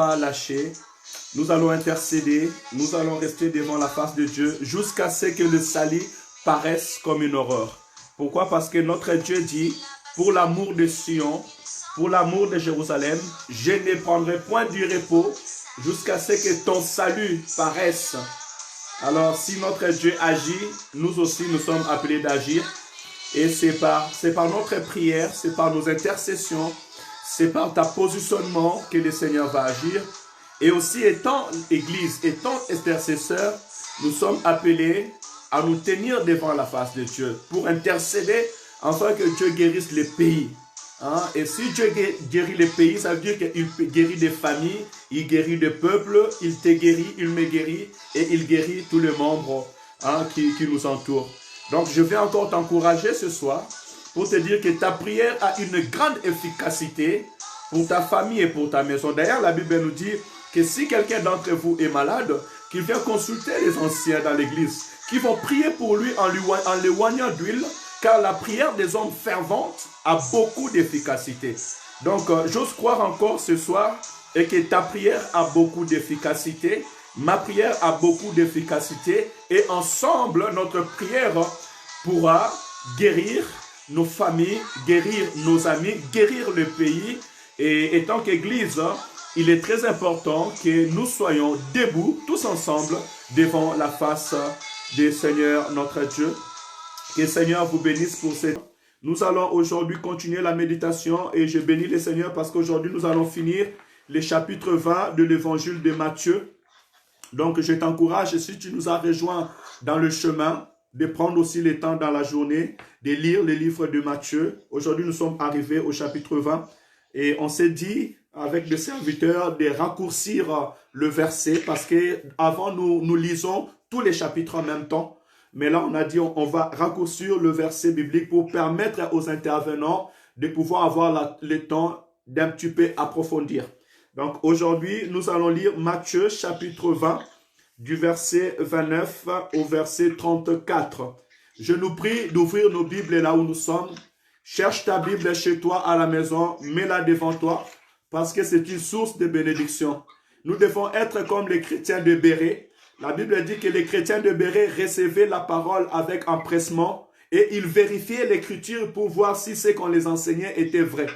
pas lâcher. Nous allons intercéder, nous allons rester devant la face de Dieu jusqu'à ce que le salut paraisse comme une horreur. Pourquoi? Parce que notre Dieu dit, pour l'amour de Sion, pour l'amour de Jérusalem, je ne prendrai point du repos jusqu'à ce que ton salut paraisse. Alors, si notre Dieu agit, nous aussi, nous sommes appelés d'agir. Et c'est par notre prière, c'est par nos intercessions, c'est par ta positionnement que le Seigneur va agir. Et aussi, étant Église, étant intercesseur, nous sommes appelés à nous tenir devant la face de Dieu pour intercéder afin que Dieu guérisse les pays. Hein? Et si Dieu guérit les pays, ça veut dire qu'il guérit des familles, il guérit des peuples, il te guérit, il me guérit et il guérit tous les membres qui nous entourent. Donc, je vais encore t'encourager ce soir pour te dire que ta prière a une grande efficacité pour ta famille et pour ta maison. D'ailleurs, la Bible nous dit que si quelqu'un d'entre vous est malade, qu'il vient consulter les anciens dans l'église, qui vont prier pour lui en l'éloignant d'huile, car la prière des hommes ferventes a beaucoup d'efficacité. Donc, j'ose croire encore ce soir et que ta prière a beaucoup d'efficacité, ma prière a beaucoup d'efficacité, et ensemble, notre prière pourra guérir nos familles, guérir nos amis, guérir le pays. Et étant qu'Église, il est très important que nous soyons debout, tous ensemble, devant la face du Seigneur notre Dieu. Que le Seigneur vous bénisse pour cette... Nous allons aujourd'hui continuer la méditation et je bénis le Seigneur parce qu'aujourd'hui nous allons finir le chapitre 20 de l'évangile de Matthieu. Donc je t'encourage, si tu nous as rejoints dans le chemin, de prendre aussi le temps dans la journée de lire le livre de Matthieu. Aujourd'hui nous sommes arrivés au chapitre 20 et on s'est dit avec le serviteur de raccourcir le verset parce que avant nous lisons tous les chapitres en même temps. Mais là, on a dit on va raccourcir le verset biblique pour permettre aux intervenants de pouvoir avoir le temps d'un petit peu approfondir. Donc aujourd'hui, nous allons lire Matthieu chapitre 20 du verset 29 au verset 34. Je nous prie d'ouvrir nos Bibles là où nous sommes. Cherche ta Bible chez toi à la maison, mets-la devant toi parce que c'est une source de bénédiction. Nous devons être comme les chrétiens de Bérée. La Bible dit que les chrétiens de Bérée recevaient la parole avec empressement et ils vérifiaient l'écriture pour voir si ce qu'on les enseignait était vrai.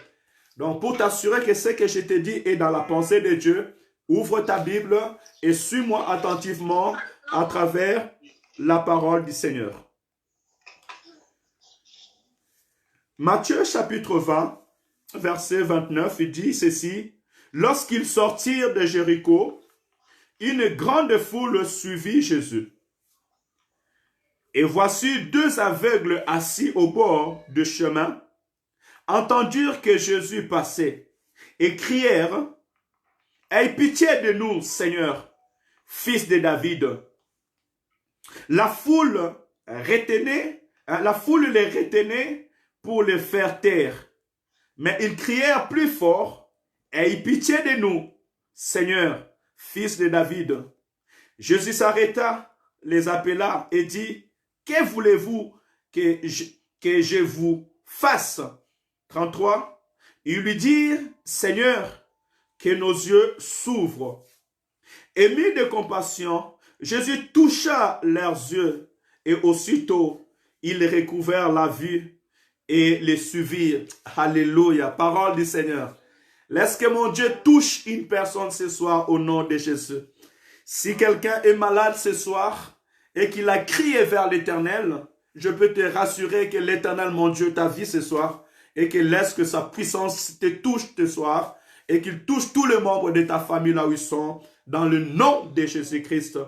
Donc, pour t'assurer que ce que je te dis est dans la pensée de Dieu, ouvre ta Bible et suis-moi attentivement à travers la parole du Seigneur. Matthieu chapitre 20, verset 29, il dit ceci. Lorsqu'ils sortirent de Jéricho, une grande foule suivit Jésus. Et voici deux aveugles assis au bord du chemin, entendirent que Jésus passait et crièrent, « Aie pitié de nous, Seigneur, fils de David. » La foule les retenait pour les faire taire. Mais ils crièrent plus fort, « Aie pitié de nous, Seigneur, fils de David. » Jésus s'arrêta, les appela et dit, « Que voulez-vous que je vous fasse ?» 33. Ils lui dirent, « Seigneur, que nos yeux s'ouvrent. » Ému de compassion, Jésus toucha leurs yeux et aussitôt, ils recouvrèrent la vue et les suivirent. Alléluia, parole du Seigneur. Laisse que mon Dieu touche une personne ce soir au nom de Jésus. Si quelqu'un est malade ce soir et qu'il a crié vers l'Éternel, je peux te rassurer que l'Éternel, mon Dieu, t'a vu ce soir et qu'il laisse que sa puissance te touche ce soir et qu'il touche tous les membres de ta famille là où ils sont, dans le nom de Jésus-Christ.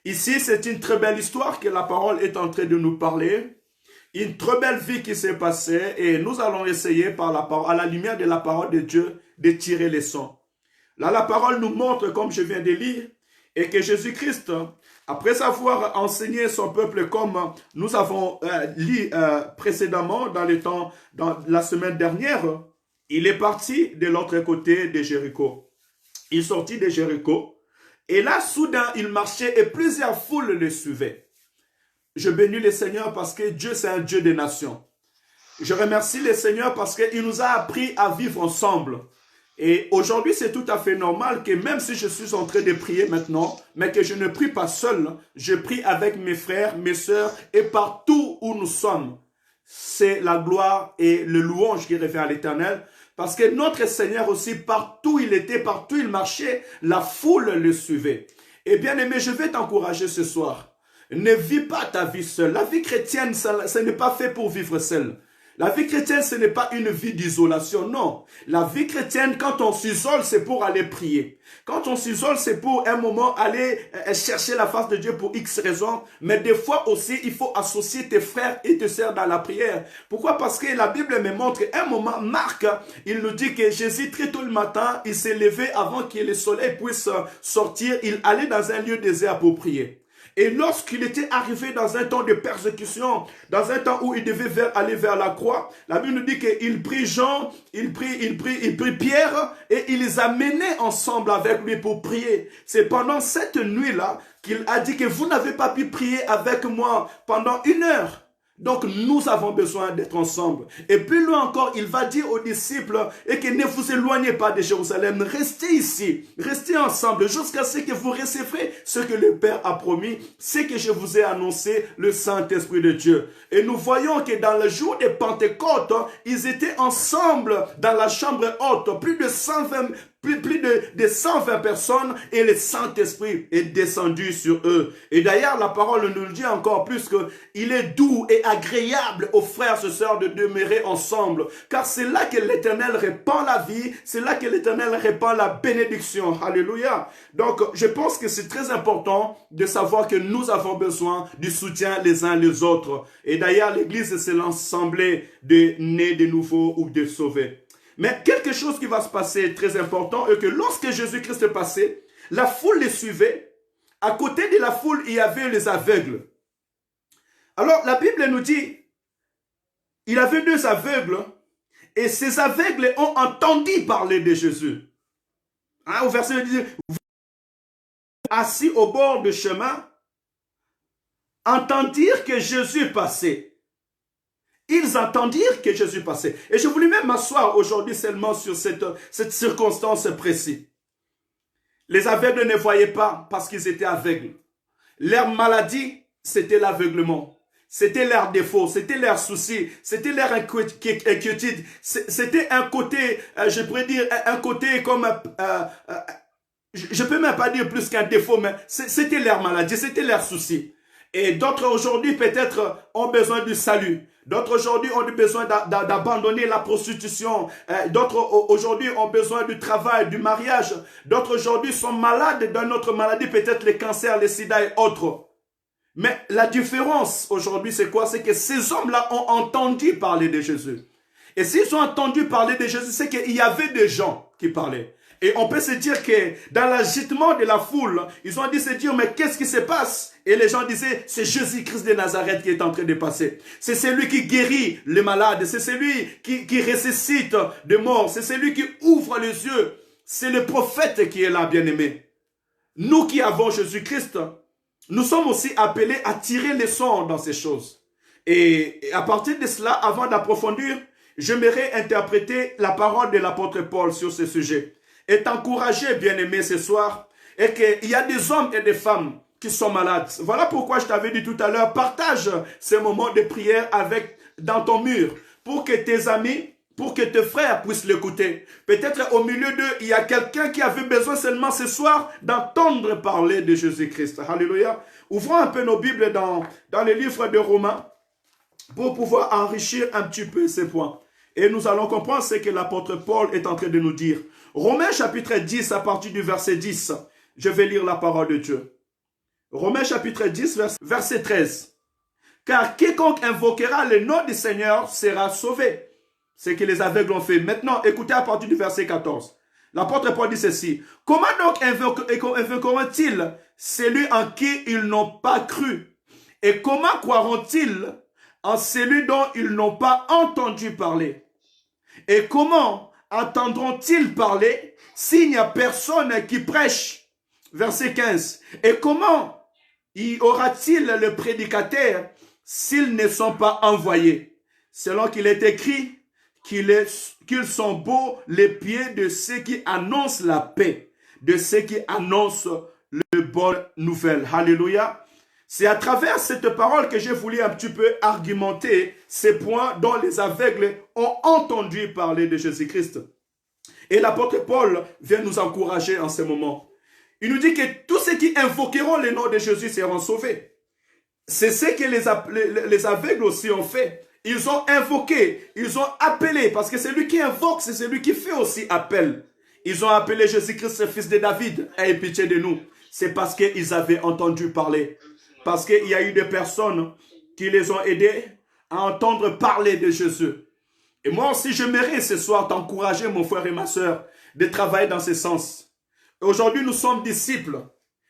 Ici, c'est une très belle histoire que la parole est en train de nous parler. Une très belle vie qui s'est passée et nous allons essayer à la lumière de la parole de Dieu de tirer les leçons. Là, la parole nous montre, comme je viens de lire, et que Jésus-Christ, après avoir enseigné son peuple comme nous avons lu précédemment dans la semaine dernière, il est parti de l'autre côté de Jéricho. Il sortit de Jéricho et là, soudain, il marchait et plusieurs foules le suivaient. Je bénis le Seigneur parce que Dieu, c'est un Dieu des nations. Je remercie le Seigneur parce qu'il nous a appris à vivre ensemble. Et aujourd'hui, c'est tout à fait normal que même si je suis en train de prier maintenant, mais que je ne prie pas seul, je prie avec mes frères, mes sœurs et partout où nous sommes. C'est la gloire et le louange qui revient à l'Éternel. Parce que notre Seigneur aussi, partout il était, partout il marchait, la foule le suivait. Et bien aimé, je vais t'encourager ce soir. Ne vis pas ta vie seule. La vie chrétienne, ce n'est pas fait pour vivre seul. La vie chrétienne, ce n'est pas une vie d'isolation, non. La vie chrétienne, quand on s'isole, c'est pour aller prier. Quand on s'isole, c'est pour un moment aller chercher la face de Dieu pour X raisons. Mais des fois aussi, il faut associer tes frères et tes sœurs dans la prière. Pourquoi? Parce que la Bible me montre un moment, Marc, il nous dit que Jésus, très tôt le matin, il s'est levé avant que le soleil puisse sortir. Il allait dans un lieu désert pour prier. Et lorsqu'il était arrivé dans un temps de persécution, dans un temps où il devait aller vers la croix, la Bible nous dit qu'il prit Jean, il prit Pierre et il les a menés ensemble avec lui pour prier. C'est pendant cette nuit-là qu'il a dit que vous n'avez pas pu prier avec moi pendant 1 heure. Donc nous avons besoin d'être ensemble. Et plus loin encore, il va dire aux disciples et que ne vous éloignez pas de Jérusalem, restez ici, restez ensemble jusqu'à ce que vous recevrez ce que le Père a promis, ce que je vous ai annoncé, le Saint-Esprit de Dieu. Et nous voyons que dans le jour de Pentecôte, ils étaient ensemble dans la chambre haute, plus de 120 personnes et le Saint-Esprit est descendu sur eux. Et d'ailleurs, la parole nous le dit encore plus qu'il est doux et agréable aux frères et sœurs de demeurer ensemble. Car c'est là que l'Éternel répand la vie, c'est là que l'Éternel répand la bénédiction. Alléluia. Donc, je pense que c'est très important de savoir que nous avons besoin du soutien les uns les autres. Et d'ailleurs, l'Église, c'est l'assemblée de nés de nouveau ou de sauvés. Mais quelque chose qui va se passer très important est que lorsque Jésus-Christ passait, la foule les suivait. À côté de la foule, il y avait les aveugles. Alors, la Bible nous dit, il y avait 2 aveugles, et ces aveugles ont entendu parler de Jésus. Au verset 10, assis au bord du chemin, entendirent que Jésus passait. Ils entendirent que Jésus passait. Et je voulais même m'asseoir aujourd'hui seulement sur cette circonstance précise. Les aveugles ne voyaient pas parce qu'ils étaient aveugles. Leur maladie, c'était l'aveuglement. C'était leur défaut, c'était leur souci, c'était leur inquiétude. C'était un côté, je pourrais dire, un côté comme... je peux même pas dire plus qu'un défaut, mais c'était leur maladie, c'était leur souci. Et d'autres aujourd'hui peut-être ont besoin du salut. D'autres aujourd'hui ont besoin d'abandonner la prostitution. D'autres aujourd'hui ont besoin du travail, du mariage. D'autres aujourd'hui sont malades d'une autre maladie, peut-être le cancer, le sida et autres. Mais la différence aujourd'hui, c'est quoi? C'est que ces hommes-là ont entendu parler de Jésus. Et s'ils ont entendu parler de Jésus, c'est qu'il y avait des gens qui parlaient. Et on peut se dire que dans l'agitement de la foule, ils ont dit se dire, mais qu'est-ce qui se passe? Et les gens disaient, c'est Jésus-Christ de Nazareth qui est en train de passer. C'est celui qui guérit les malades. C'est celui qui ressuscite de mort. C'est celui qui ouvre les yeux. C'est le prophète qui est là, bien-aimé. Nous qui avons Jésus-Christ, nous sommes aussi appelés à tirer les leçons dans ces choses. Et à partir de cela, avant d'approfondir, j'aimerais interpréter la parole de l'apôtre Paul sur ce sujet. Et t'encourager, bien-aimé, ce soir, et qu'il y a des hommes et des femmes qui sont malades. Voilà pourquoi je t'avais dit tout à l'heure, partage ces moments de prière dans ton mur, pour que tes amis, pour que tes frères puissent l'écouter. Peut-être au milieu d'eux, il y a quelqu'un qui avait besoin seulement ce soir d'entendre parler de Jésus-Christ. Alléluia. Ouvrons un peu nos Bibles dans le livre de Romains pour pouvoir enrichir un petit peu ces points. Et nous allons comprendre ce que l'apôtre Paul est en train de nous dire. Romains chapitre 10 à partir du verset 10. Je vais lire la parole de Dieu. Romains chapitre 10 verset 13. Car quiconque invoquera le nom du Seigneur sera sauvé. C'est ce que les aveugles ont fait. Maintenant, écoutez à partir du verset 14. L'apôtre Paul dit ceci. Comment donc invoqueront-ils celui en qui ils n'ont pas cru? Et comment croiront-ils en celui dont ils n'ont pas entendu parler? Et comment entendront-ils parler s'il n'y a personne qui prêche? Verset 15. Et comment y aura-t-il le prédicateur s'ils ne sont pas envoyés? Selon qu'il est écrit, qu'ils sont beaux les pieds de ceux qui annoncent la paix, de ceux qui annoncent le bonne nouvelle. Alléluia. C'est à travers cette parole que j'ai voulu un petit peu argumenter ces points dont les aveugles ont entendu parler de Jésus-Christ. Et l'apôtre Paul vient nous encourager en ce moment. Il nous dit que tous ceux qui invoqueront le nom de Jésus seront sauvés. C'est ce que les aveugles aussi ont fait. Ils ont invoqué, ils ont appelé, parce que celui qui invoque, c'est celui qui fait aussi appel. Ils ont appelé Jésus-Christ, fils de David, aie pitié de nous. C'est parce qu'ils avaient entendu parler. Parce qu'il y a eu des personnes qui les ont aidés à entendre parler de Jésus. Et moi aussi, je mérite ce soir t'encourager, mon frère et ma soeur, de travailler dans ce sens. Aujourd'hui, nous sommes disciples.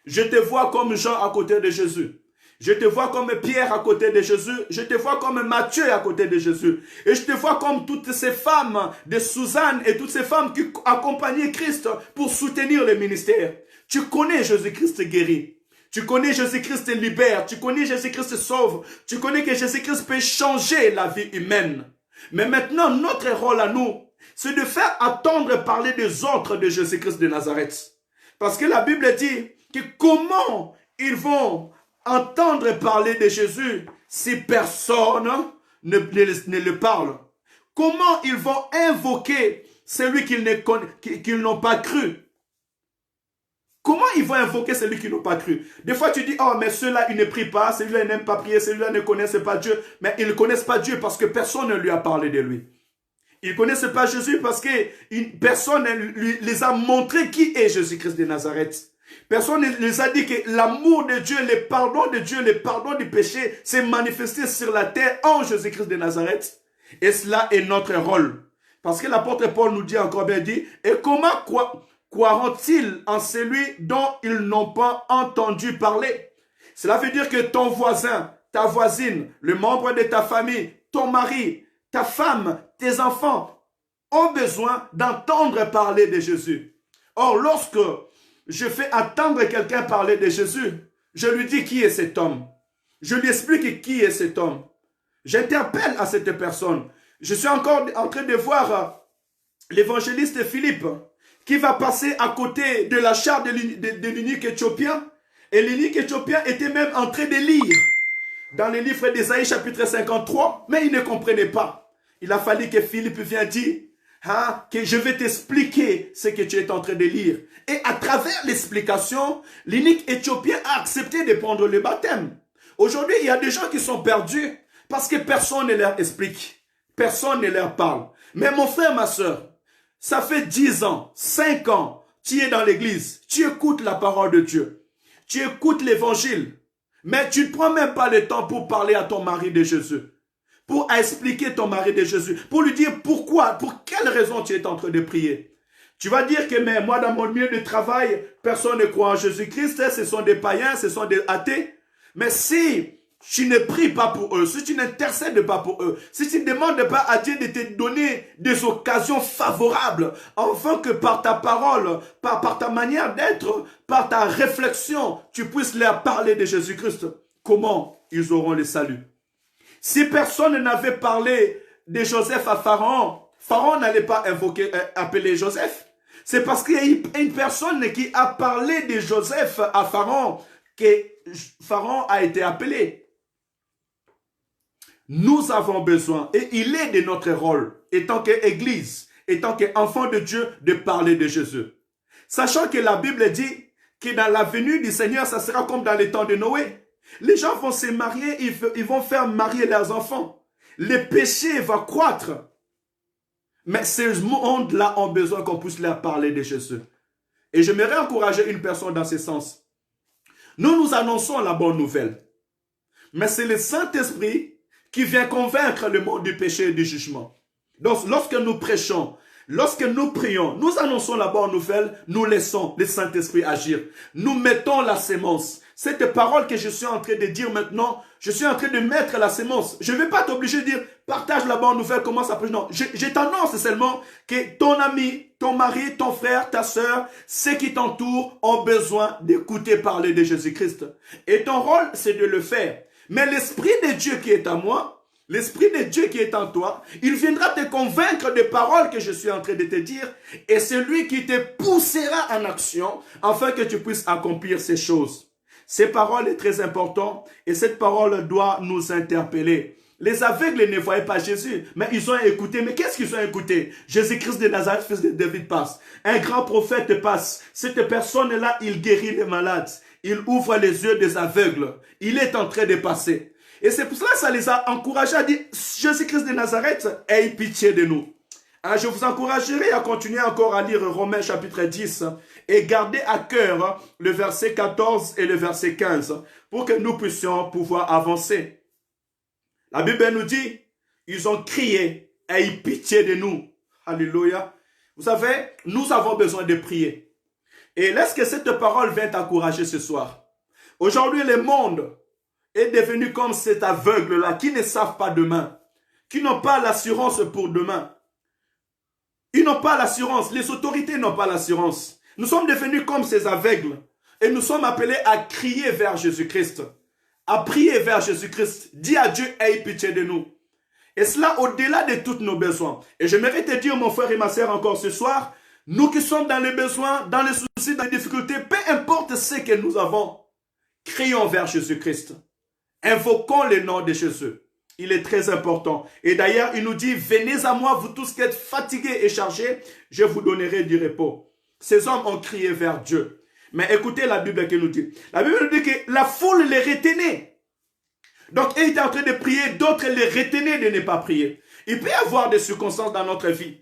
Je te vois comme Jean à côté de Jésus. Je te vois comme Pierre à côté de Jésus. Je te vois comme Matthieu à côté de Jésus. Et je te vois comme toutes ces femmes de Suzanne et toutes ces femmes qui accompagnaient Christ pour soutenir le ministère. Tu connais Jésus-Christ guéri. Tu connais Jésus-Christ libère. Tu connais Jésus-Christ sauve. Tu connais que Jésus-Christ peut changer la vie humaine. Mais maintenant, notre rôle à nous, c'est de faire attendre parler des autres de Jésus-Christ de Nazareth. Parce que la Bible dit que comment ils vont entendre parler de Jésus si personne ne le parle? Comment ils vont invoquer celui qu'ils n'ont pas cru? Comment ils vont invoquer celui qu'ils n'ont pas cru? Des fois tu dis, oh mais ceux-là ils ne prient pas, celui-là n'aime pas prier, celui-là ne connaissent pas Dieu. Mais ils ne connaissent pas Dieu parce que personne ne lui a parlé de lui. Ils ne connaissent pas Jésus parce que personne ne les a montré qui est Jésus-Christ de Nazareth. Personne ne les a dit que l'amour de Dieu, le pardon de Dieu, le pardon du péché s'est manifesté sur la terre en Jésus-Christ de Nazareth. Et cela est notre rôle. Parce que l'apôtre Paul nous dit encore bien dit, et comment croiront-ils en celui dont ils n'ont pas entendu parler? Cela veut dire que ton voisin, ta voisine, le membre de ta famille, ton mari, ta femme, tes enfants ont besoin d'entendre parler de Jésus. Or, lorsque je fais attendre quelqu'un parler de Jésus, je lui dis qui est cet homme. Je lui explique qui est cet homme. J'interpelle à cette personne. Je suis encore en train de voir l'évangéliste Philippe qui va passer à côté de la charte de l'eunuque éthiopien. Et l'eunuque éthiopien était même en train de lire dans le livre d'Ésaïe chapitre 53, mais il ne comprenait pas. Il a fallu que Philippe vienne dire que je vais t'expliquer ce que tu es en train de lire. Et à travers l'explication, l'eunuque éthiopien a accepté de prendre le baptême. Aujourd'hui, il y a des gens qui sont perdus parce que personne ne leur explique. Personne ne leur parle. Mais mon frère, ma soeur, ça fait 10 ans, 5 ans, tu es dans l'église, tu écoutes la parole de Dieu, tu écoutes l'évangile, mais tu ne prends même pas le temps pour parler à ton mari de Jésus, pour expliquer ton mari de Jésus, pour lui dire pourquoi, pour quelle raison tu es en train de prier. Tu vas dire que mais moi dans mon milieu de travail, personne ne croit en Jésus-Christ, ce sont des païens, ce sont des athées. Mais si tu ne pries pas pour eux, si tu n'intercèdes pas pour eux, si tu ne demandes pas à Dieu de te donner des occasions favorables, afin que par ta parole, par ta manière d'être, par ta réflexion, tu puisses leur parler de Jésus-Christ, comment ils auront le salut? Si personne n'avait parlé de Joseph à Pharaon, Pharaon n'allait pas appeler Joseph. C'est parce qu'il y a une personne qui a parlé de Joseph à Pharaon que Pharaon a été appelé. Nous avons besoin, et il est de notre rôle, étant qu'Église, étant qu'enfant de Dieu, de parler de Jésus. Sachant que la Bible dit que dans la venue du Seigneur, ça sera comme dans les temps de Noé. Les gens vont se marier, ils vont faire marier leurs enfants. Le péché va croître. Mais ces mondes-là ont besoin qu'on puisse leur parler de Jésus. Et j'aimerais encourager une personne dans ce sens. Nous annonçons la bonne nouvelle. Mais c'est le Saint-Esprit qui vient convaincre le monde du péché et du jugement. Donc, lorsque nous prêchons, lorsque nous prions, nous annonçons la bonne nouvelle, nous laissons le Saint-Esprit agir. Nous mettons la sémence. Cette parole que je suis en train de dire maintenant, je suis en train de mettre la sémence. Je ne vais pas t'obliger de dire, partage la bonne nouvelle, comment ça peut... Non, je t'annonce seulement que ton ami, ton mari, ton frère, ta soeur, ceux qui t'entourent ont besoin d'écouter parler de Jésus-Christ. Et ton rôle, c'est de le faire. Mais l'Esprit de Dieu qui est à moi, l'Esprit de Dieu qui est en toi, il viendra te convaincre des paroles que je suis en train de te dire et c'est lui qui te poussera en action afin que tu puisses accomplir ces choses. Ces paroles sont très importantes et cette parole doit nous interpeller. Les aveugles ne voyaient pas Jésus, mais ils ont écouté. Mais qu'est-ce qu'ils ont écouté? Jésus-Christ de Nazareth, fils de David, passe. Un grand prophète passe. Cette personne-là, il guérit les malades. Il ouvre les yeux des aveugles. Il est en train de passer. Et c'est pour cela que ça les a encouragés à dire, Jésus-Christ de Nazareth, aie pitié de nous. Alors, je vous encouragerai à continuer encore à lire Romains chapitre 10 et garder à cœur le verset 14 et le verset 15 pour que nous puissions pouvoir avancer. La Bible nous dit, ils ont crié, aie pitié de nous. Alléluia. Vous savez, nous avons besoin de prier. Et lorsque cette parole vient t'encourager ce soir, aujourd'hui le monde est devenu comme cet aveugle-là qui ne savent pas demain, qui n'ont pas l'assurance pour demain. Ils n'ont pas l'assurance, les autorités n'ont pas l'assurance. Nous sommes devenus comme ces aveugles et nous sommes appelés à crier vers Jésus-Christ. À prier vers Jésus-Christ, dis à Dieu, aie pitié de nous. Et cela au-delà de tous nos besoins. Et j'aimerais te dire, mon frère et ma sœur, encore ce soir, nous qui sommes dans les besoins, dans les soucis, dans les difficultés, peu importe ce que nous avons, crions vers Jésus-Christ. Invoquons le nom de Jésus. Il est très important. Et d'ailleurs, il nous dit, venez à moi, vous tous qui êtes fatigués et chargés, je vous donnerai du repos. Ces hommes ont crié vers Dieu. Mais écoutez la Bible qui nous dit. La Bible nous dit que la foule les retenait. Donc, ils étaient en train de prier, d'autres les retenaient de ne pas prier. Il peut y avoir des circonstances dans notre vie.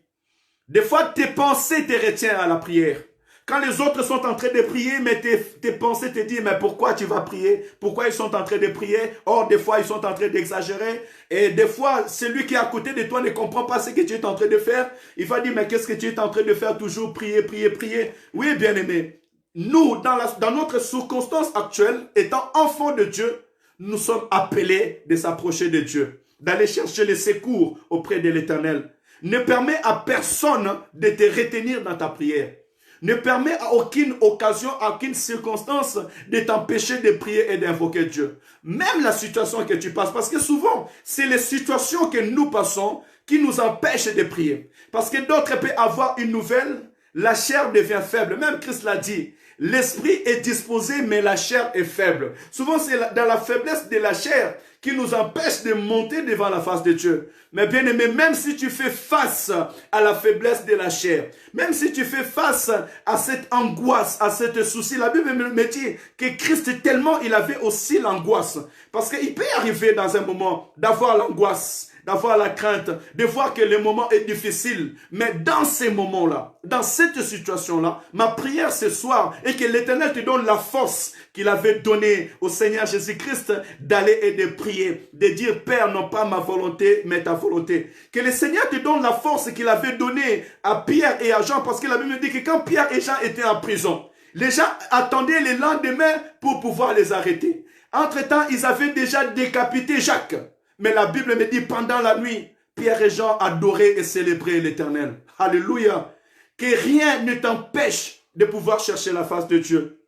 Des fois, tes pensées te retiennent à la prière. Quand les autres sont en train de prier, mais tes pensées te disent, mais pourquoi tu vas prier? Pourquoi ils sont en train de prier? Or, des fois, ils sont en train d'exagérer. Et des fois, celui qui est à côté de toi ne comprend pas ce que tu es en train de faire. Il va dire, mais qu'est-ce que tu es en train de faire? Toujours prier, prier, prier. Oui, bien aimé. Nous, dans notre circonstance actuelle, étant enfants de Dieu, nous sommes appelés de s'approcher de Dieu, d'aller chercher les secours auprès de l'Éternel. Ne permets à personne de te retenir dans ta prière. Ne permets à aucune occasion, à aucune circonstance de t'empêcher de prier et d'invoquer Dieu. Même la situation que tu passes, parce que souvent, c'est les situations que nous passons qui nous empêchent de prier. Parce que d'autres peuvent avoir une nouvelle, la chair devient faible. Même Christ l'a dit. L'esprit est disposé, mais la chair est faible. Souvent, c'est dans la faiblesse de la chair qui nous empêche de monter devant la face de Dieu. Mais bien aimé, même si tu fais face à la faiblesse de la chair, même si tu fais face à cette angoisse, à cette souci, la Bible me dit que Christ, tellement il avait aussi l'angoisse. Parce qu'il peut arriver dans un moment d'avoir l'angoisse, d'avoir la crainte, de voir que le moment est difficile. Mais dans ces moments-là, dans cette situation-là, ma prière ce soir est que l'Éternel te donne la force qu'il avait donnée au Seigneur Jésus-Christ d'aller et de prier, de dire, Père, non pas ma volonté, mais ta volonté. Que le Seigneur te donne la force qu'il avait donnée à Pierre et à Jean, parce que la Bible dit que quand Pierre et Jean étaient en prison, les gens attendaient le lendemain pour pouvoir les arrêter. Entre-temps, ils avaient déjà décapité Jacques. Mais la Bible me dit, pendant la nuit, Pierre et Jean adoraient et célébraient l'Éternel. Alléluia. Que rien ne t'empêche de pouvoir chercher la face de Dieu.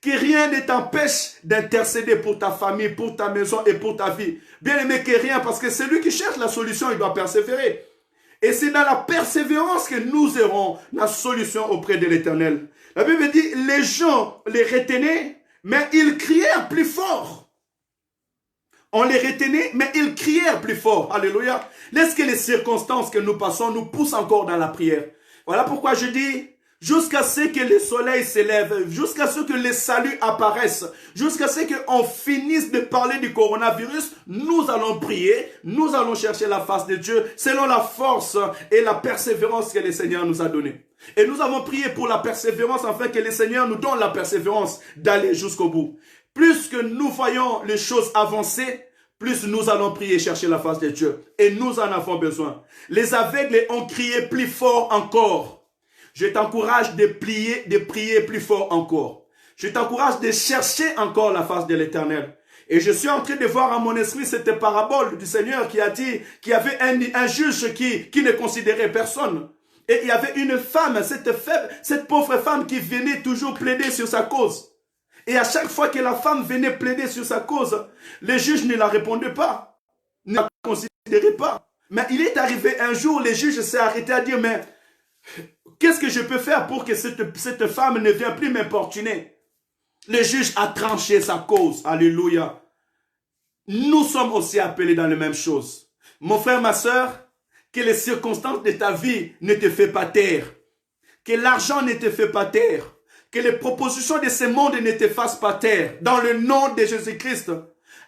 Que rien ne t'empêche d'intercéder pour ta famille, pour ta maison et pour ta vie. Bien aimé, que rien, parce que celui qui cherche la solution, il doit persévérer. Et c'est dans la persévérance que nous aurons la solution auprès de l'Éternel. La Bible dit, les gens les retenaient, mais ils crièrent plus fort. On les retenait, mais ils crièrent plus fort. Alléluia. Laisse que les circonstances que nous passons nous poussent encore dans la prière. Voilà pourquoi je dis, jusqu'à ce que le soleil s'élève, jusqu'à ce que le salut apparaisse, jusqu'à ce qu'on finisse de parler du coronavirus, nous allons prier, nous allons chercher la face de Dieu selon la force et la persévérance que le Seigneur nous a donnée. Et nous avons prié pour la persévérance afin que le Seigneur nous donne la persévérance d'aller jusqu'au bout. Plus que nous voyons les choses avancer, plus nous allons prier et chercher la face de Dieu. Et nous en avons besoin. Les aveugles ont crié plus fort encore. Je t'encourage de prier plus fort encore. Je t'encourage de chercher encore la face de l'Éternel. Et je suis en train de voir en mon esprit cette parabole du Seigneur qui a dit qu'il y avait un juge qui ne considérait personne. Et il y avait une femme, cette pauvre femme qui venait toujours plaider sur sa cause. Et à chaque fois que la femme venait plaider sur sa cause, les juges ne la répondaient pas. considérait pas. Mais il est arrivé un jour, les juges s'est arrêté à dire, mais qu'est-ce que je peux faire pour que cette femme ne vienne plus m'importuner? Le juge a tranché sa cause. Alléluia. Nous sommes aussi appelés dans les mêmes choses. Mon frère, ma soeur, que les circonstances de ta vie ne te fassent pas taire. Que l'argent ne te fait pas taire. Que les propositions de ce monde ne te fassent pas taire. Dans le nom de Jésus-Christ,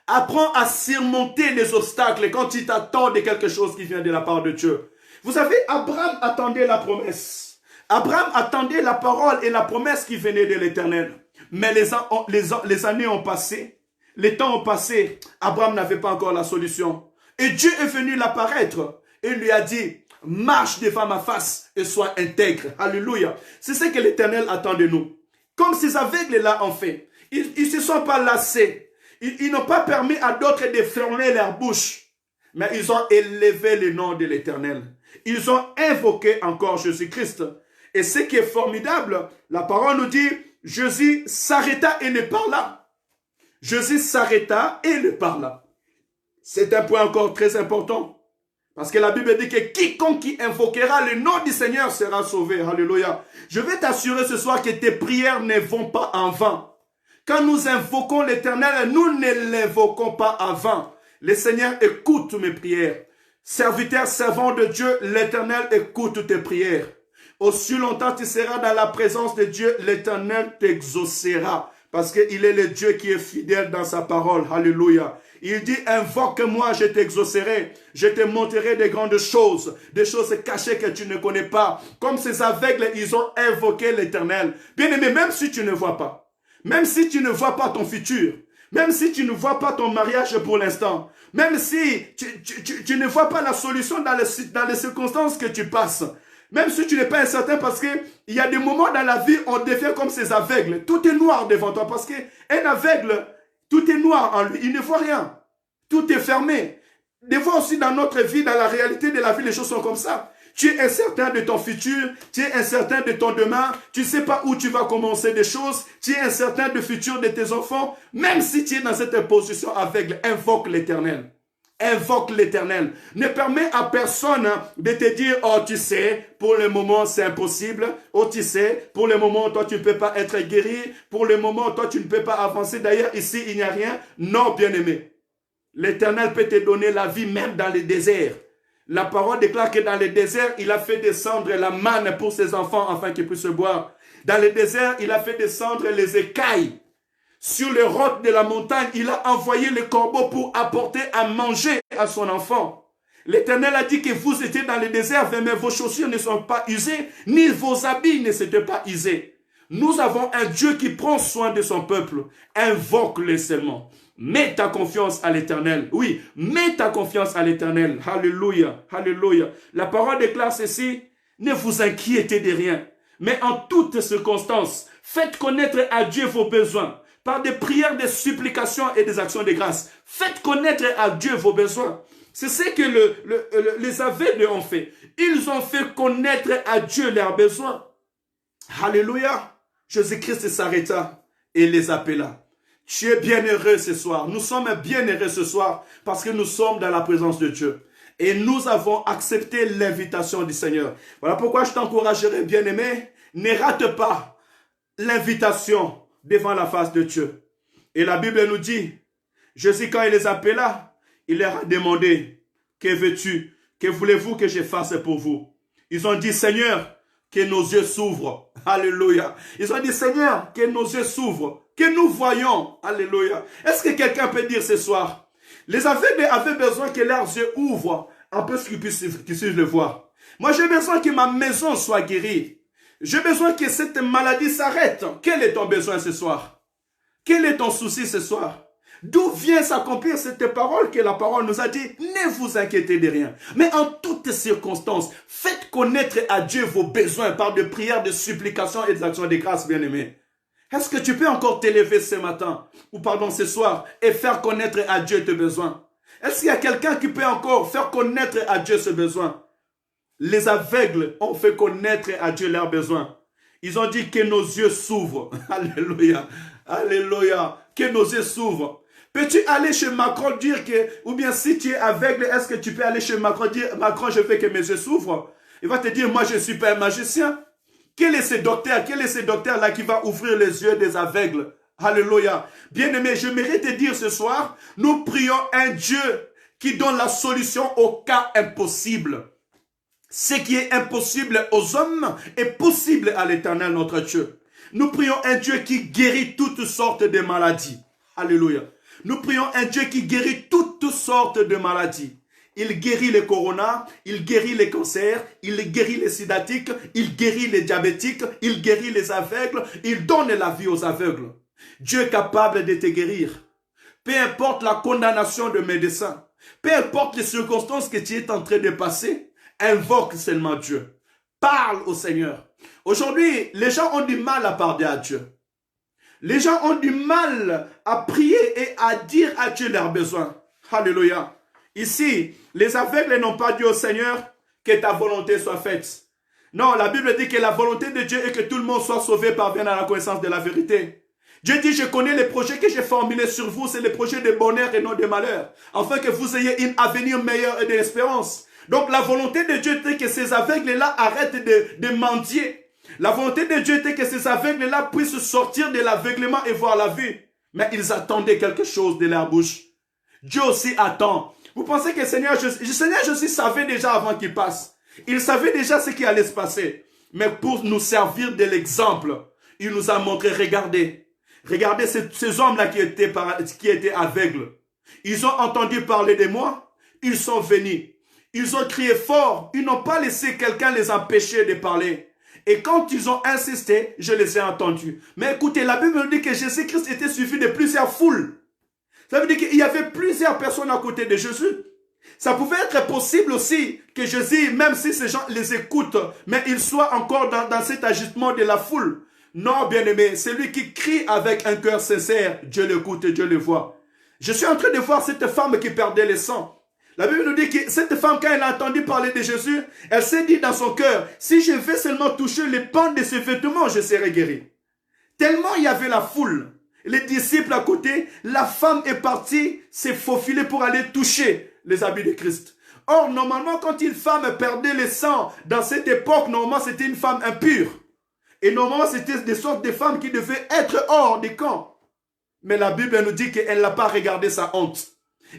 apprends à surmonter les obstacles quand tu t'attends de quelque chose qui vient de la part de Dieu. Vous savez, Abraham attendait la promesse. Abraham attendait la parole et la promesse qui venait de l'Éternel. Mais les années ont passé. Les temps ont passé. Abraham n'avait pas encore la solution. Et Dieu est venu l'apparaître. Et lui a dit, marche devant ma face et sois intègre. Alléluia. C'est ce que l'Éternel attend de nous. Comme ces aveugles-là ont fait. Ils ne se sont pas lassés. Ils n'ont pas permis à d'autres de fermer leur bouche. Mais ils ont élevé le nom de l'Éternel. Ils ont invoqué encore Jésus-Christ. Et ce qui est formidable, la parole nous dit, Jésus s'arrêta et ne parla. Jésus s'arrêta et ne parla. C'est un point encore très important. Parce que la Bible dit que quiconque qui invoquera le nom du Seigneur sera sauvé. Alléluia. Je vais t'assurer ce soir que tes prières ne vont pas en vain. Quand nous invoquons l'Éternel, nous ne l'invoquons pas en vain. Le Seigneur écoute mes prières. Serviteur, servant de Dieu, l'Éternel écoute tes prières. Aussi longtemps tu seras dans la présence de Dieu, l'Éternel t'exaucera. Parce qu'il est le Dieu qui est fidèle dans sa parole. Alléluia. Il dit, invoque-moi, je t'exaucerai. Je te montrerai des grandes choses, des choses cachées que tu ne connais pas. Comme ces aveugles, ils ont invoqué l'Éternel. Bien-aimé, même si tu ne vois pas, même si tu ne vois pas ton futur, même si tu ne vois pas ton mariage pour l'instant, même si tu ne vois pas la solution dans les circonstances que tu passes, même si tu n'es pas incertain, parce qu'il y a des moments dans la vie, on devient comme ces aveugles. Tout est noir devant toi, parce qu'un aveugle, tout est noir en lui, il ne voit rien. Tout est fermé. Des fois aussi dans notre vie, dans la réalité de la vie, les choses sont comme ça. Tu es incertain de ton futur, tu es incertain de ton demain, tu ne sais pas où tu vas commencer des choses, tu es incertain du futur de tes enfants. Même si tu es dans cette position aveugle, invoque l'Éternel. Invoque l'Éternel. Ne permets à personne de te dire, oh tu sais, pour le moment c'est impossible. Oh tu sais, pour le moment toi tu ne peux pas être guéri. Pour le moment toi tu ne peux pas avancer. D'ailleurs ici il n'y a rien. Non bien-aimé. L'Éternel peut te donner la vie même dans le désert. La parole déclare que dans le désert il a fait descendre la manne pour ses enfants afin qu'ils puissent boire. Dans le désert il a fait descendre les écailles. Sur les rocs de la montagne, il a envoyé le corbeau pour apporter à manger à son enfant. L'Éternel a dit que vous étiez dans le désert, mais vos chaussures ne sont pas usées, ni vos habits ne s'étaient pas usés. Nous avons un Dieu qui prend soin de son peuple. Invoque-le seulement. Mets ta confiance à l'Éternel. Oui, mets ta confiance à l'Éternel. Alléluia, alléluia. La parole déclare ceci, ne vous inquiétez de rien, mais en toutes circonstances, faites connaître à Dieu vos besoins. Par des prières, des supplications et des actions de grâce. Faites connaître à Dieu vos besoins. C'est ce que les aveugles ont fait. Ils ont fait connaître à Dieu leurs besoins. Alléluia. Jésus-Christ s'arrêta et les appela. Tu es bien heureux ce soir. Nous sommes bien heureux ce soir parce que nous sommes dans la présence de Dieu. Et nous avons accepté l'invitation du Seigneur. Voilà pourquoi je t'encouragerai, bien-aimé. Ne rate pas l'invitation devant la face de Dieu. Et la Bible nous dit, Jésus quand il les appela, il leur a demandé, que veux-tu? Que voulez-vous que je fasse pour vous? Ils ont dit, Seigneur, que nos yeux s'ouvrent. Alléluia. Ils ont dit, Seigneur, que nos yeux s'ouvrent, que nous voyons. Alléluia. Est-ce que quelqu'un peut dire ce soir, les aveugles avaient besoin que leurs yeux ouvrent, un peu ce qu'ils puissent le voir. Moi, j'ai besoin que ma maison soit guérie. J'ai besoin que cette maladie s'arrête. Quel est ton besoin ce soir? Quel est ton souci ce soir? D'où vient s'accomplir cette parole que la parole nous a dit? Ne vous inquiétez de rien. Mais en toutes circonstances, faites connaître à Dieu vos besoins par des prières, des supplications et des actions de grâce, bien-aimés. Est-ce que tu peux encore t'élever ce matin, ou pardon, ce soir, et faire connaître à Dieu tes besoins? Est-ce qu'il y a quelqu'un qui peut encore faire connaître à Dieu ses besoins? Les aveugles ont fait connaître à Dieu leurs besoins. Ils ont dit que nos yeux s'ouvrent. Alléluia. Alléluia. Que nos yeux s'ouvrent. Peux-tu aller chez Macron dire que, ou bien si tu es aveugle, est-ce que tu peux aller chez Macron dire, Macron, je veux que mes yeux s'ouvrent? Il va te dire, moi je ne suis pas un magicien. Quel est ce docteur-là qui va ouvrir les yeux des aveugles? Alléluia. Bien-aimé, j'aimerais te dire ce soir, nous prions un Dieu qui donne la solution au cas impossible. Ce qui est impossible aux hommes est possible à l'Éternel, notre Dieu. Nous prions un Dieu qui guérit toutes sortes de maladies. Alléluia. Nous prions un Dieu qui guérit toutes sortes de maladies. Il guérit les coronas, il guérit les cancers, il guérit les sidatiques, il guérit les diabétiques, il guérit les aveugles, il donne la vie aux aveugles. Dieu est capable de te guérir. Peu importe la condamnation de médecin, peu importe les circonstances que tu es en train de passer, invoque seulement Dieu. Parle au Seigneur. Aujourd'hui, les gens ont du mal à parler à Dieu. Les gens ont du mal à prier et à dire à Dieu leurs besoins. Alléluia. Ici, les aveugles n'ont pas dit au Seigneur que ta volonté soit faite. Non, la Bible dit que la volonté de Dieu est que tout le monde soit sauvé parvienne à la connaissance de la vérité. Dieu dit, je connais les projets que j'ai formulés sur vous, c'est les projets de bonheur et non de malheur, afin que vous ayez un avenir meilleur et de l'espérance. Donc la volonté de Dieu était que ces aveugles-là arrêtent de mendier. La volonté de Dieu était que ces aveugles-là puissent sortir de l'aveuglement et voir la vue. Mais ils attendaient quelque chose de leur bouche. Dieu aussi attend. Vous pensez que Seigneur Jésus savait déjà avant qu'il passe. Il savait déjà ce qui allait se passer. Mais pour nous servir de l'exemple, il nous a montré, regardez ces hommes-là qui étaient aveugles. Ils ont entendu parler de moi, ils sont venus. Ils ont crié fort, ils n'ont pas laissé quelqu'un les empêcher de parler. Et quand ils ont insisté, je les ai entendus. Mais écoutez, la Bible nous dit que Jésus-Christ était suivi de plusieurs foules. Ça veut dire qu'il y avait plusieurs personnes à côté de Jésus. Ça pouvait être possible aussi que Jésus, même si ces gens les écoutent, mais ils soient encore dans cet agitement de la foule. Non, bien-aimé, celui qui crie avec un cœur sincère, Dieu l'écoute et Dieu le voit. Je suis en train de voir cette femme qui perdait le sang. La Bible nous dit que cette femme, quand elle a entendu parler de Jésus, elle s'est dit dans son cœur, si je vais seulement toucher les pans de ses vêtements, je serai guéri. Tellement il y avait la foule. Les disciples à côté, la femme est partie s'est faufilée pour aller toucher les habits de Christ. Or, normalement, quand une femme perdait le sang, dans cette époque, normalement, c'était une femme impure. Et normalement, c'était des sortes de femmes qui devaient être hors du camp. Mais la Bible nous dit qu'elle n'a pas regardé sa honte.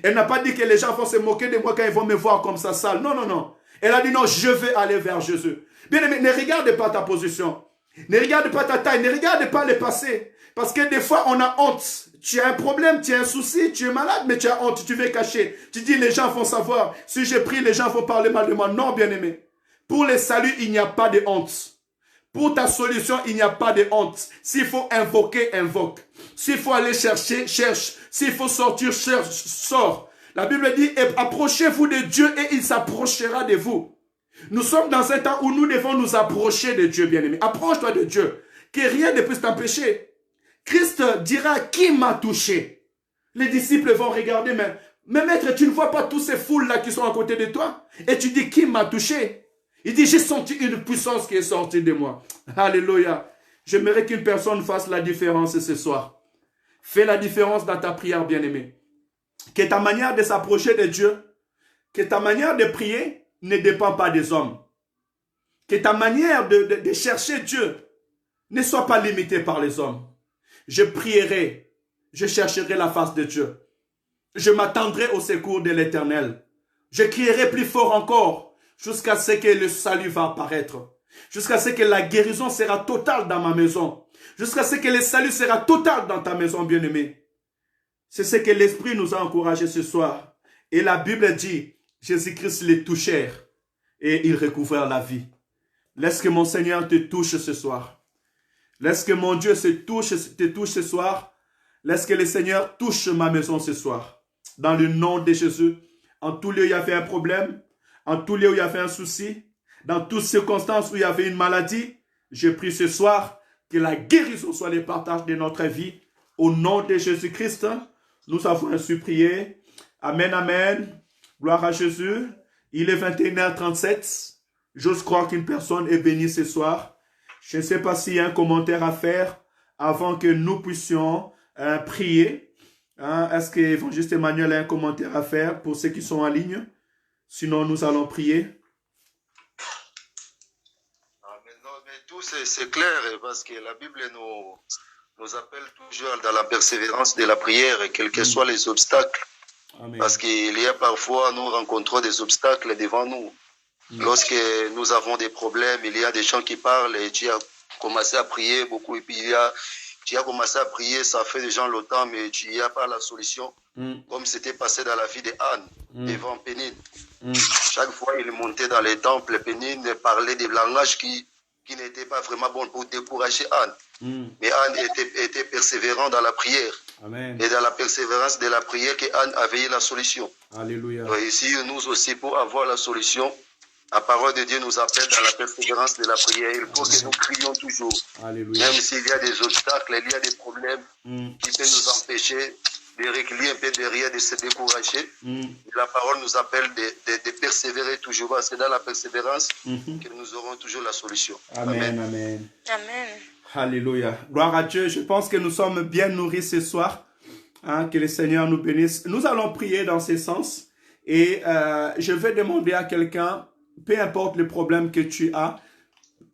Elle n'a pas dit que les gens vont se moquer de moi quand ils vont me voir comme ça sale. Non, non, non. Elle a dit non, je vais aller vers Jésus. Bien aimé, ne regarde pas ta position. Ne regarde pas ta taille. Ne regarde pas le passé. Parce que des fois, on a honte. Tu as un problème, tu as un souci, tu es malade, mais tu as honte, tu veux cacher. Tu dis, les gens vont savoir. Si je prie, les gens vont parler mal de moi. Non, bien-aimé. Pour le salut, il n'y a pas de honte. Pour ta solution, il n'y a pas de honte. S'il faut invoquer, invoque. S'il faut aller chercher, cherche. S'il faut sortir, cherche, sors. La Bible dit, approchez-vous de Dieu et il s'approchera de vous. Nous sommes dans un temps où nous devons nous approcher de Dieu, bien-aimé. Approche-toi de Dieu. Que rien ne puisse t'empêcher. Christ dira, qui m'a touché? Les disciples vont regarder, mais maître, tu ne vois pas tous ces foules-là qui sont à côté de toi? Et tu dis, qui m'a touché? Il dit, j'ai senti une puissance qui est sortie de moi. Alléluia. J'aimerais qu'une personne fasse la différence ce soir. Fais la différence dans ta prière, bien-aimé. Que ta manière de s'approcher de Dieu, que ta manière de prier ne dépend pas des hommes. Que ta manière de chercher Dieu ne soit pas limitée par les hommes. Je prierai, je chercherai la face de Dieu. Je m'attendrai au secours de l'Éternel. Je crierai plus fort encore jusqu'à ce que le salut va apparaître. Jusqu'à ce que la guérison sera totale dans ma maison. Jusqu'à ce que le salut sera total dans ta maison, bien-aimé. C'est ce que l'Esprit nous a encouragé ce soir. Et la Bible dit, Jésus-Christ les touchèrent et ils recouvrèrent la vie. Laisse que mon Seigneur te touche ce soir. Laisse que mon Dieu te touche ce soir. Laisse que le Seigneur touche ma maison ce soir. Dans le nom de Jésus, en tous lieux où il y avait un problème, en tous lieux où il y avait un souci, dans toutes circonstances où il y avait une maladie, je prie ce soir que la guérison soit le partage de notre vie. Au nom de Jésus-Christ, nous avons ainsi prié. Amen, amen. Gloire à Jésus. Il est 21h37. J'ose croire qu'une personne est bénie ce soir. Je ne sais pas s'il y a un commentaire à faire avant que nous puissions prier. Hein, est-ce qu'Évangéliste Emmanuel a un commentaire à faire pour ceux qui sont en ligne? Sinon, nous allons prier. Mais tout c'est clair parce que la Bible nous appelle toujours dans la persévérance de la prière, quels que soient les obstacles. Amen. Parce qu'il y a parfois, nous rencontrons des obstacles devant nous. Lorsque nous avons des problèmes, il y a des gens qui parlent et tu as commencé à prier beaucoup. Et puis tu as commencé à prier, ça fait déjà longtemps, mais tu n'y as pas la solution. Comme c'était passé dans la vie d'Anne, devant Pénine. Chaque fois, il montait dans les temples, Pénine parlait des langages qui n'étaient pas vraiment bons pour décourager Anne. Mais Anne était persévérant dans la prière. Amen. Et dans la persévérance de la prière qu'Anne avait eu la solution. Alléluia. Et ici, nous aussi, pour avoir la solution, la parole de Dieu nous appelle dans la persévérance de la prière. Il faut que nous prions toujours. Alléluia. Même s'il y a des obstacles, il y a des problèmes qui peuvent nous empêcher de reculer un peu derrière, de se décourager. La parole nous appelle de persévérer toujours, parce que dans la persévérance, que nous aurons toujours la solution. Amen, amen. Amen. Alléluia. Gloire à Dieu. Je pense que nous sommes bien nourris ce soir. Hein, que le Seigneur nous bénisse. Nous allons prier dans ce sens. Et je vais demander à quelqu'un, peu importe le problème que tu as,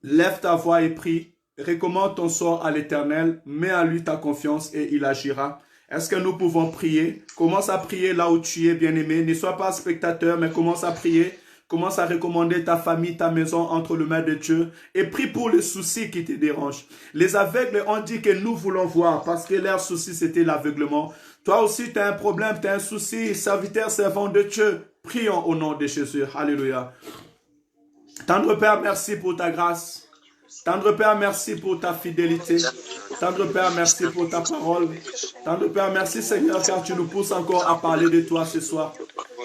lève ta voix et prie. Recommande ton sort à l'Éternel. Mets à lui ta confiance et il agira. Est-ce que nous pouvons prier? Commence à prier là où tu es, bien-aimé. Ne sois pas spectateur, mais commence à prier. Commence à recommander ta famille, ta maison entre les mains de Dieu. Et prie pour les soucis qui te dérangent. Les aveugles ont dit que nous voulons voir parce que leur souci, c'était l'aveuglement. Toi aussi, tu as un problème, tu as un souci. Serviteur, servant de Dieu. Prions au nom de Jésus. Alléluia. Tendre Père, merci pour ta grâce. Tendre Père, merci pour ta fidélité. Tendre Père, merci pour ta parole. Tendre Père, merci Seigneur, car tu nous pousses encore à parler de toi ce soir.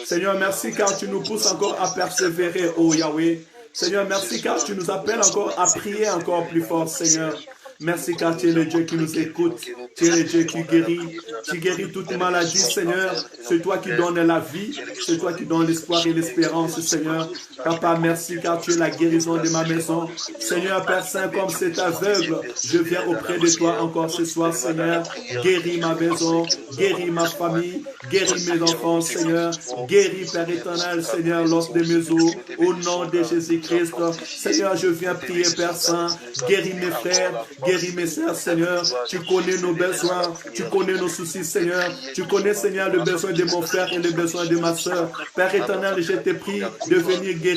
Seigneur, merci car tu nous pousses encore à persévérer, oh Yahweh. Seigneur, merci car tu nous appelles encore à prier encore plus fort, Seigneur. Merci car tu es le Dieu qui nous écoute. Tu es le Dieu qui guérit. Tu guéris toute maladie, Seigneur. C'est toi qui donnes la vie. C'est toi qui donnes l'espoir et l'espérance, Seigneur. Papa, merci car tu es la guérison de ma maison. Seigneur, Père Saint, comme c'est aveugle, je viens auprès de toi encore ce soir, Seigneur. Guéris ma maison, guéris ma famille, guéris mes enfants, Seigneur. Guéris, Père éternel, Seigneur, l'os de mes os. Au nom de Jésus-Christ, Seigneur, je viens prier, Père Saint. Guéris mes frères, guéris mes sœurs, Seigneur. Tu connais nos besoins, tu connais nos soucis, Seigneur. Tu connais, Seigneur, le besoin de mon frère et le besoin de ma sœur. Père éternel, je te prie de venir guérir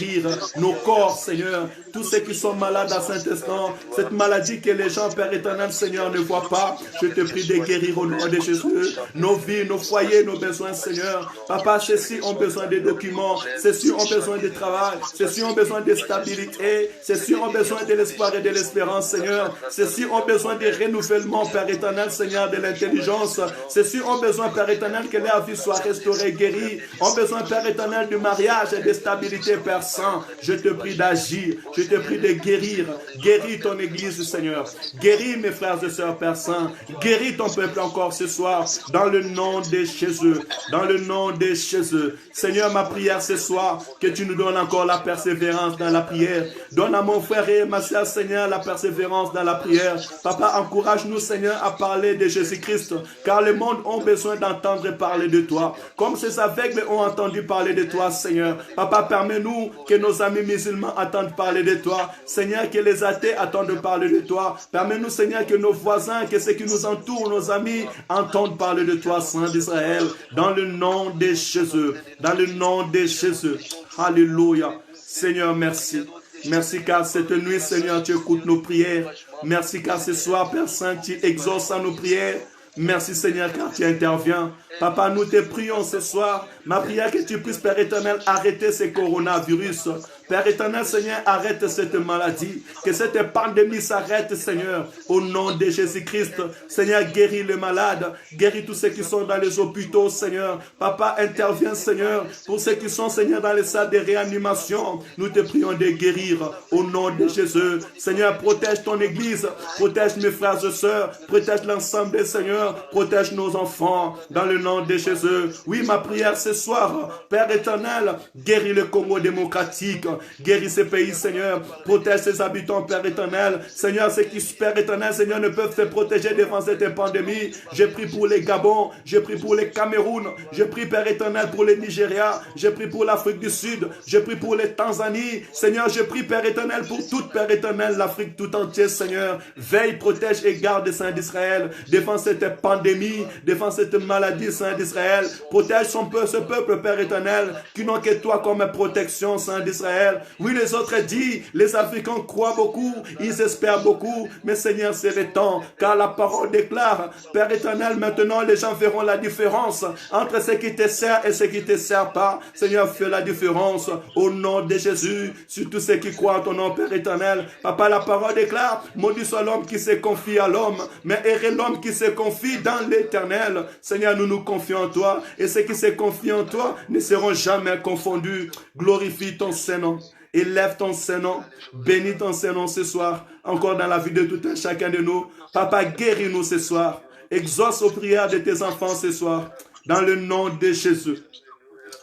nos corps, Seigneur. Tous ceux qui sont malades à Saint-Instant, cette maladie que les gens, Père éternel, Seigneur, ne voient pas, je te prie de guérir au nom de Jésus. Nos vies, nos foyers, nos besoins, Seigneur. Papa, ceux-ci ont besoin de documents, ceux-ci ont besoin de travail, ceux-ci ont besoin de stabilité, ceux-ci ont besoin de l'espoir et de l'espérance, Seigneur. Ceux-ci ont besoin de renouvellement, Père éternel, Seigneur, de l'intelligence. Ceux-ci ont besoin, Père éternel, que leur vie soit restaurée, guérie. Ont besoin, Père éternel, de mariage et de stabilité, Père Saint. Je te prie d'agir, je te prie de guérir. Guéris ton Église, Seigneur. Guéris mes frères et sœurs, Père Saint. Guéris ton peuple encore ce soir, dans le nom de Jésus. Dans le nom de Jésus. Seigneur, ma prière ce soir, que tu nous donnes encore la persévérance dans la prière. Donne à mon frère et ma sœur, Seigneur, la persévérance dans la prière. Papa, encourage-nous, Seigneur, à parler de Jésus-Christ, car le monde a besoin d'entendre parler de toi. Comme ces aveugles ont entendu parler de toi, Seigneur. Papa, permets-nous que nos amis musulmans entendent parler de toi. Seigneur, que les athées attendent parler de toi. Permets-nous, Seigneur, que nos voisins, que ceux qui nous entourent, nos amis, entendent parler de toi, Saint d'Israël. Dans le nom de Jésus. Dans le nom de Jésus. Alléluia. Seigneur, merci. Merci car cette nuit, Seigneur, tu écoutes nos prières. Merci car ce soir, Père Saint, tu exauces à nos prières. Merci Seigneur car tu interviens. Papa, nous te prions ce soir. Ma prière que tu puisses, Père éternel, arrêter ce coronavirus. Père éternel, Seigneur, arrête cette maladie. Que cette pandémie s'arrête, Seigneur. Au nom de Jésus-Christ. Seigneur, guéris les malades. Guéris tous ceux qui sont dans les hôpitaux, Seigneur. Papa, interviens, Seigneur. Pour ceux qui sont, Seigneur, dans les salles de réanimation. Nous te prions de guérir. Au nom de Jésus. Seigneur, protège ton Église. Protège mes frères et sœurs. Protège l'ensemble des Seigneurs. Protège nos enfants. Dans le nom de Jésus. Oui, ma prière ce ce soir, Père éternel, guéris le Congo démocratique, guéris ce pays, Seigneur, protège ses habitants, Père éternel. Seigneur, ceux qui, Père éternel, Seigneur, ne peuvent se protéger devant cette pandémie. Je prie pour les Gabon, je prie pour les Cameroun, je prie, Père éternel, pour le Nigeria, je prie pour l'Afrique du Sud, je prie pour les Tanzanie. Seigneur, je prie, Père éternel, pour toute, Père éternel, l'Afrique tout entière, Seigneur. Veille, protège et garde, Saint d'Israël, devant cette pandémie, devant cette maladie, Saint d'Israël. Protège ce peuple, Père éternel, qui n'ont que toi comme protection, Saint d'Israël. Oui, les autres disent, les Africains croient beaucoup, ils espèrent beaucoup, mais Seigneur, c'est le temps, car la parole déclare, Père éternel, maintenant les gens verront la différence entre ce qui te sert et ce qui ne te sert pas. Seigneur, fais la différence au nom de Jésus, sur tous ceux qui croient en ton nom, Père éternel. Papa, la parole déclare, maudit soit l'homme qui se confie à l'homme, mais heureux l'homme qui se confie dans l'éternel. Seigneur, nous nous confions en toi, et ceux qui se confient en toi ne seront jamais confondus. Glorifie ton Saint-Nom, élève ton Saint-Nom, bénis ton Saint-Nom ce soir, encore dans la vie de tout un chacun de nous. Papa, guéris-nous ce soir, exauce aux prières de tes enfants ce soir, dans le nom de Jésus.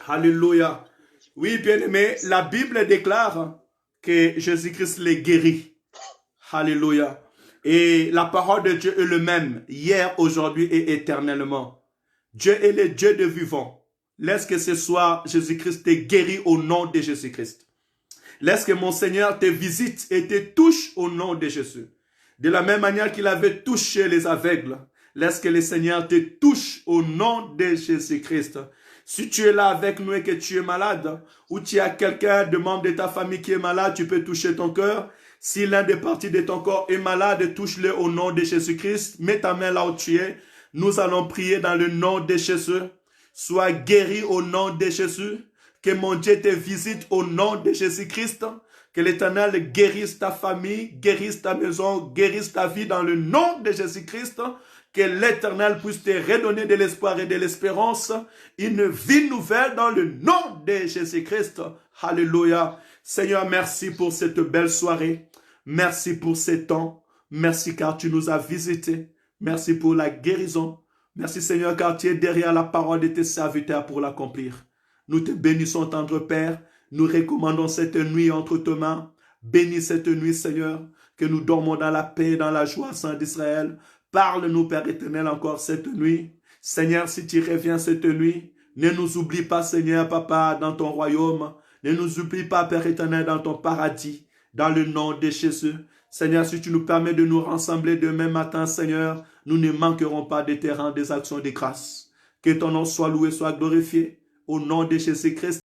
Alléluia. Oui, bien-aimé, la Bible déclare que Jésus-Christ les guérit. Alléluia. Et la parole de Dieu est le même, hier, aujourd'hui et éternellement. Dieu est le Dieu de vivant. Laisse que ce soir, Jésus-Christ te guérit au nom de Jésus-Christ. Laisse que mon Seigneur te visite et te touche au nom de Jésus. De la même manière qu'il avait touché les aveugles, laisse que le Seigneur te touche au nom de Jésus-Christ. Si tu es là avec nous et que tu es malade, ou tu as quelqu'un de membre de ta famille qui est malade, tu peux toucher ton cœur. Si l'un des parties de ton corps est malade, touche-le au nom de Jésus-Christ. Mets ta main là où tu es. Nous allons prier dans le nom de Jésus. Sois guéri au nom de Jésus. Que mon Dieu te visite au nom de Jésus-Christ. Que l'Éternel guérisse ta famille, guérisse ta maison, guérisse ta vie dans le nom de Jésus-Christ. Que l'Éternel puisse te redonner de l'espoir et de l'espérance. Une vie nouvelle dans le nom de Jésus-Christ. Alléluia. Seigneur, merci pour cette belle soirée. Merci pour ce temps. Merci car tu nous as visités. Merci pour la guérison. Merci Seigneur car tu es derrière la parole de tes serviteurs pour l'accomplir. Nous te bénissons, tendre Père. Nous recommandons cette nuit entre tes mains. Bénis cette nuit, Seigneur, que nous dormons dans la paix et dans la joie, Saint d'Israël. Parle-nous, Père éternel, encore cette nuit. Seigneur, si tu reviens cette nuit, ne nous oublie pas, Seigneur, Papa, dans ton royaume. Ne nous oublie pas, Père éternel, dans ton paradis, dans le nom de Jésus. Seigneur, si tu nous permets de nous rassembler demain matin, Seigneur, nous ne manquerons pas de te rendre des actions de grâce. Que ton nom soit loué, soit glorifié. Au nom de Jésus-Christ.